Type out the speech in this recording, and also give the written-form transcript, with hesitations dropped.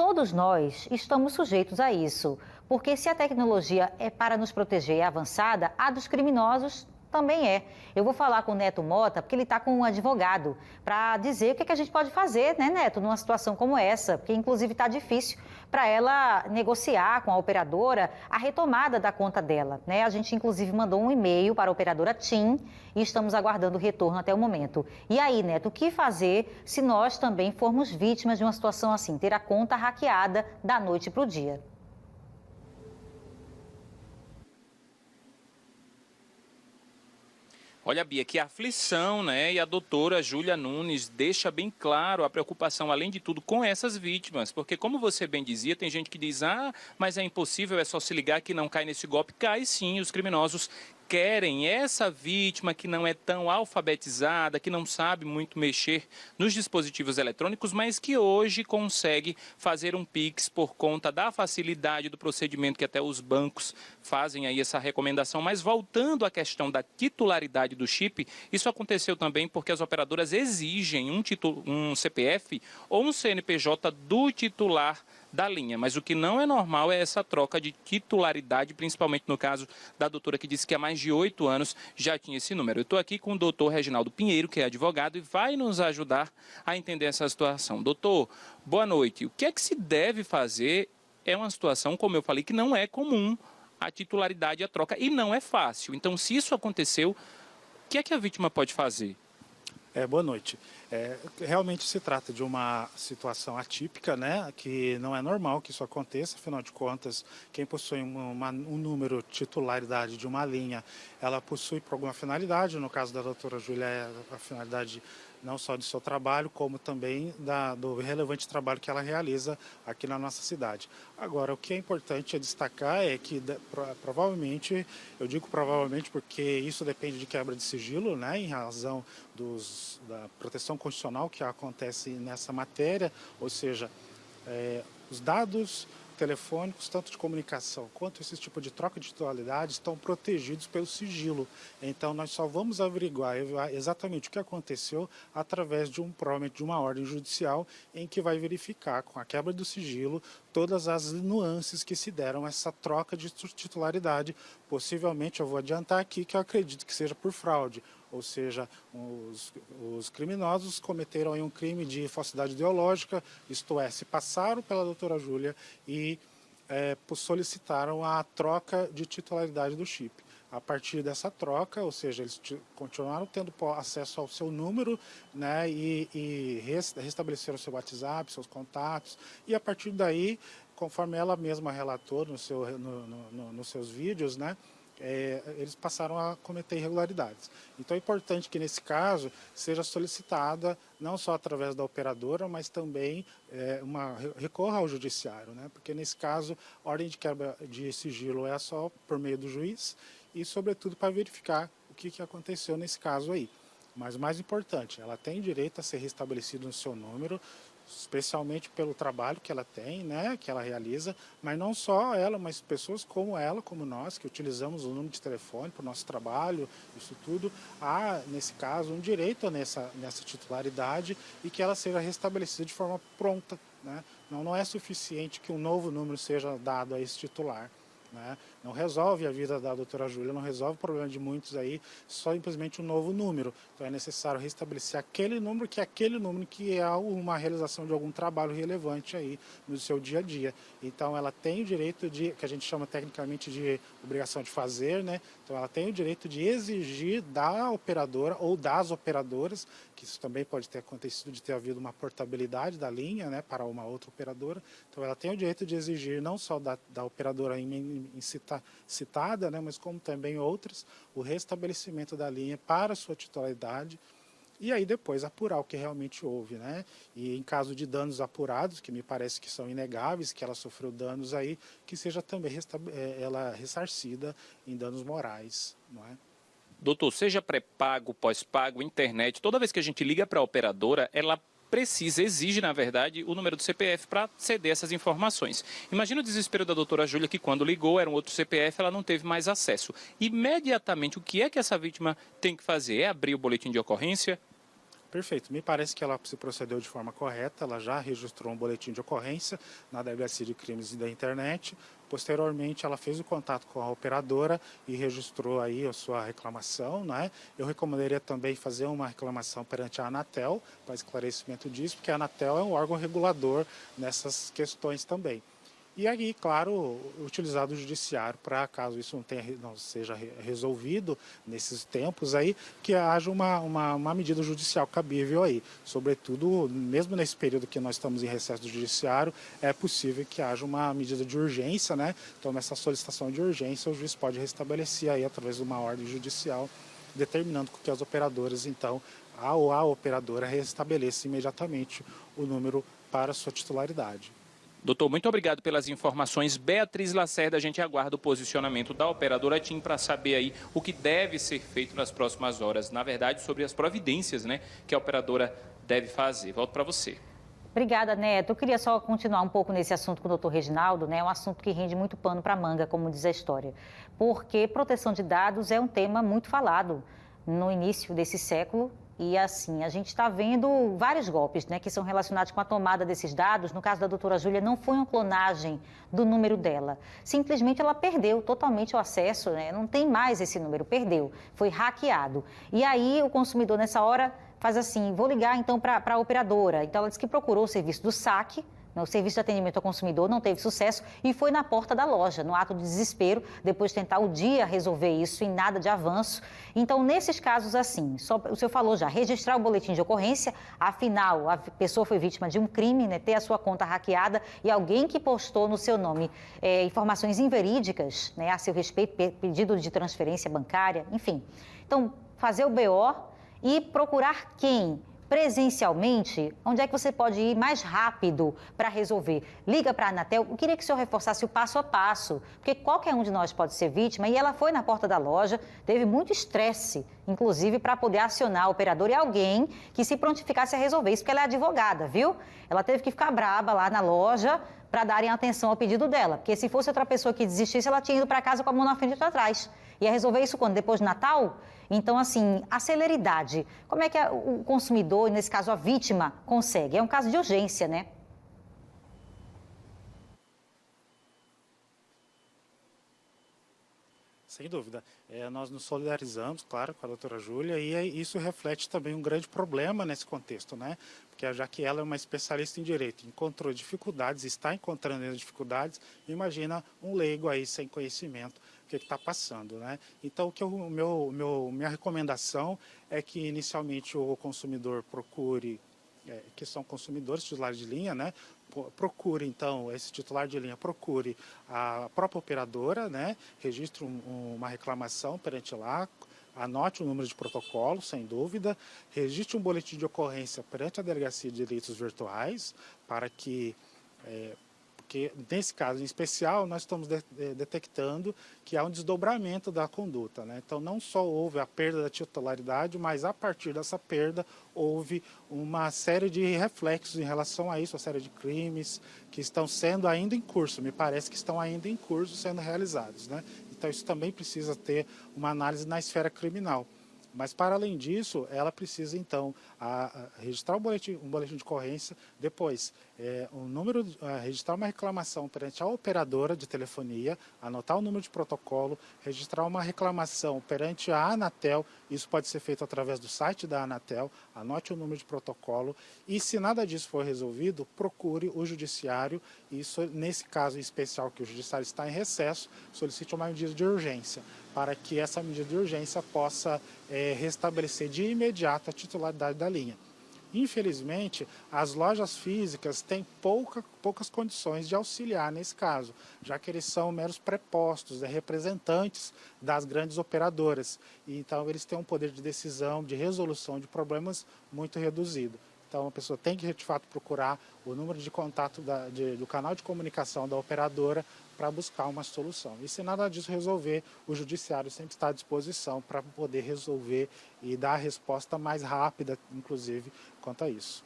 todos nós estamos sujeitos a isso, porque se a tecnologia é para nos proteger e é avançada, a dos criminosos também é. Eu vou falar com o Neto Mota, porque ele está com um advogado, para dizer o que a gente pode fazer, né, Neto, numa situação como essa, porque inclusive está difícil para ela negociar com a operadora a retomada da conta dela, né? A gente inclusive mandou um e-mail para a operadora TIM e estamos aguardando o retorno até o momento. E aí, Neto, o que fazer se nós também formos vítimas de uma situação assim, ter a conta hackeada da noite para o dia? Olha, Bia, que aflição, né? E a doutora Júlia Nunes deixa bem claro a preocupação, além de tudo, com essas vítimas. Porque, como você bem dizia, tem gente que diz, mas é impossível, é só se ligar que não cai nesse golpe. Cai sim, os criminosos querem essa vítima que não é tão alfabetizada, que não sabe muito mexer nos dispositivos eletrônicos, mas que hoje consegue fazer um Pix por conta da facilidade do procedimento que até os bancos fazem aí essa recomendação. Mas voltando à questão da titularidade do chip, isso aconteceu também porque as operadoras exigem um CPF ou um CNPJ do titular da linha, mas o que não é normal é essa troca de titularidade, principalmente no caso da doutora que disse que há mais de 8 anos já tinha esse número. Eu estou aqui com o doutor Reginaldo Pinheiro, que é advogado, e vai nos ajudar a entender essa situação. Doutor, boa noite. O que é que se deve fazer? É uma situação, como eu falei, que não é comum a titularidade e a troca, e não é fácil. Então, se isso aconteceu, o que é que a vítima pode fazer? Boa noite. Realmente se trata de uma situação atípica, né, que não é normal que isso aconteça, afinal de contas, quem possui um número titularidade de uma linha, ela possui por alguma finalidade, no caso da doutora Júlia é a finalidade não só do seu trabalho, como também do relevante trabalho que ela realiza aqui na nossa cidade. Agora, o que é importante destacar é que, provavelmente, eu digo provavelmente porque isso depende de quebra de sigilo, né, em razão da proteção constitucional que acontece nessa matéria, ou seja, os dados telefônicos, tanto de comunicação quanto esse tipo de troca de titularidade, estão protegidos pelo sigilo. Então, nós só vamos averiguar exatamente o que aconteceu através provavelmente de uma ordem judicial em que vai verificar, com a quebra do sigilo, todas as nuances que se deram a essa troca de titularidade. Possivelmente, eu vou adiantar aqui que eu acredito que seja por fraude, ou seja, os criminosos cometeram aí um crime de falsidade ideológica, isto é, se passaram pela doutora Júlia e solicitaram a troca de titularidade do chip. A partir dessa troca, ou seja, eles continuaram tendo acesso ao seu número, né, e restabeleceram seu WhatsApp, seus contatos, e a partir daí, conforme ela mesma relatou nos seus vídeos, né, eles passaram a cometer irregularidades. Então é importante que nesse caso seja solicitada não só através da operadora, mas também recorra ao judiciário, né? Porque nesse caso a ordem de quebra de sigilo é só por meio do juiz e sobretudo para verificar o que aconteceu nesse caso aí. Mas o mais importante, ela tem direito a ser restabelecida no seu número, especialmente pelo trabalho que ela tem, né, que ela realiza, mas não só ela, mas pessoas como ela, como nós, que utilizamos o número de telefone para o nosso trabalho, isso tudo, há, nesse caso, um direito nessa titularidade e que ela seja restabelecida de forma pronta, né? Não é suficiente que um novo número seja dado a esse titular, né? Não resolve a vida da doutora Júlia, não resolve o problema de muitos aí, só simplesmente um novo número. Então é necessário restabelecer aquele número que é uma realização de algum trabalho relevante aí no seu dia a dia. Então ela tem o direito que a gente chama tecnicamente de obrigação de fazer, né? Então ela tem o direito de exigir da operadora ou das operadoras, que isso também pode ter acontecido de ter havido uma portabilidade da linha, né, para uma outra operadora. Então ela tem o direito de exigir não só da operadora citada, né, mas como também outras, o restabelecimento da linha para sua titularidade e aí depois apurar o que realmente houve, né? E em caso de danos apurados, que me parece que são inegáveis, que ela sofreu danos aí, que seja também ela ressarcida em danos morais, não é? Doutor, seja pré-pago, pós-pago, internet, toda vez que a gente liga para a operadora, ela exige, na verdade, o número do CPF para ceder essas informações. Imagina o desespero da doutora Júlia, que quando ligou era um outro CPF, ela não teve mais acesso. Imediatamente, o que é que essa vítima tem que fazer? É abrir o boletim de ocorrência? Perfeito. Me parece que ela se procedeu de forma correta, ela já registrou um boletim de ocorrência na Delegacia de Crimes da Internet. Posteriormente, ela fez o contato com a operadora e registrou aí a sua reclamação, né? Eu recomendaria também fazer uma reclamação perante a Anatel, para esclarecimento disso, porque a Anatel é um órgão regulador nessas questões também. E aí, claro, utilizar o judiciário para, caso isso não seja resolvido nesses tempos aí, que haja uma medida judicial cabível aí. Sobretudo, mesmo nesse período que nós estamos em recesso do judiciário, é possível que haja uma medida de urgência, né? Então, nessa solicitação de urgência, o juiz pode restabelecer aí, através de uma ordem judicial, determinando que as operadoras, então, a operadora restabeleça imediatamente o número para sua titularidade. Doutor, muito obrigado pelas informações. Beatriz Lacerda, a gente aguarda o posicionamento da operadora TIM para saber aí o que deve ser feito nas próximas horas. Na verdade, sobre as providências, né, que a operadora deve fazer. Volto para você. Obrigada, Neto. Eu queria só continuar um pouco nesse assunto com o doutor Reginaldo, né? É um assunto que rende muito pano para manga, como diz a história. Porque proteção de dados é um tema muito falado no início desse século. E assim, a gente está vendo vários golpes, né, que são relacionados com a tomada desses dados. No caso da doutora Júlia, não foi uma clonagem do número dela. Simplesmente ela perdeu totalmente o acesso, né? Não tem mais esse número, perdeu. Foi hackeado. E aí o consumidor, nessa hora, faz assim, vou ligar então para a operadora. Então ela disse que procurou o serviço do saque, o serviço de atendimento ao consumidor, não teve sucesso e foi na porta da loja, no ato de desespero, depois de tentar o dia resolver isso e nada de avanço. Então, nesses casos assim, o senhor falou já, registrar o boletim de ocorrência, afinal, a pessoa foi vítima de um crime, né, ter a sua conta hackeada e alguém que postou no seu nome informações inverídicas, né, a seu respeito, pedido de transferência bancária, enfim. Então, fazer o BO e procurar quem? Presencialmente, onde é que você pode ir mais rápido para resolver? Liga para a Anatel. Eu queria que o senhor reforçasse o passo a passo, porque qualquer um de nós pode ser vítima e ela foi na porta da loja, teve muito estresse, inclusive para poder acionar o operador e alguém que se prontificasse a resolver isso, porque ela é advogada, viu? Ela teve que ficar braba lá na loja para darem atenção ao pedido dela, porque se fosse outra pessoa que desistisse, ela tinha ido para casa com a mão na frente e para trás. Ia resolver isso quando? Depois do Natal? Então, assim, a celeridade. Como é que o consumidor, nesse caso a vítima, consegue? É um caso de urgência, né? Sem dúvida. Nós nos solidarizamos, claro, com a doutora Júlia e isso reflete também um grande problema nesse contexto, né? Porque já que ela é uma especialista em direito, encontrou dificuldades, está encontrando dificuldades, imagina um leigo aí sem conhecimento, o que está passando, né? Então, minha recomendação é que inicialmente o consumidor procure, que são consumidores titulares de linha, né? Procure, então, esse titular de linha, procure a própria operadora, né? Registre uma reclamação perante lá, anote o número de protocolo, sem dúvida, registre um boletim de ocorrência perante a Delegacia de Delitos Virtuais, para que... porque nesse caso em especial nós estamos detectando que há um desdobramento da conduta, né? Então não só houve a perda da titularidade, mas a partir dessa perda houve uma série de reflexos em relação a isso, uma série de crimes que estão sendo ainda em curso, me parece que estão ainda em curso sendo realizados, né? Então isso também precisa ter uma análise na esfera criminal. Mas, para além disso, ela precisa, então, registrar um boletim de ocorrência, depois, registrar uma reclamação perante a operadora de telefonia, anotar o número de protocolo, registrar uma reclamação perante a Anatel, isso pode ser feito através do site da Anatel, anote o número de protocolo e, se nada disso for resolvido, procure o judiciário, isso, nesse caso em especial que o judiciário está em recesso, solicite uma medida de urgência, para que essa medida de urgência possa restabelecer de imediato a titularidade da linha. Infelizmente, as lojas físicas têm poucas condições de auxiliar nesse caso, já que eles são meros prepostos, representantes das grandes operadoras. E, então, eles têm um poder de decisão, de resolução de problemas muito reduzido. Então, a pessoa tem que, de fato, procurar o número de contato do canal de comunicação da operadora para buscar uma solução. E se nada disso resolver, o judiciário sempre está à disposição para poder resolver e dar a resposta mais rápida, inclusive, quanto a isso.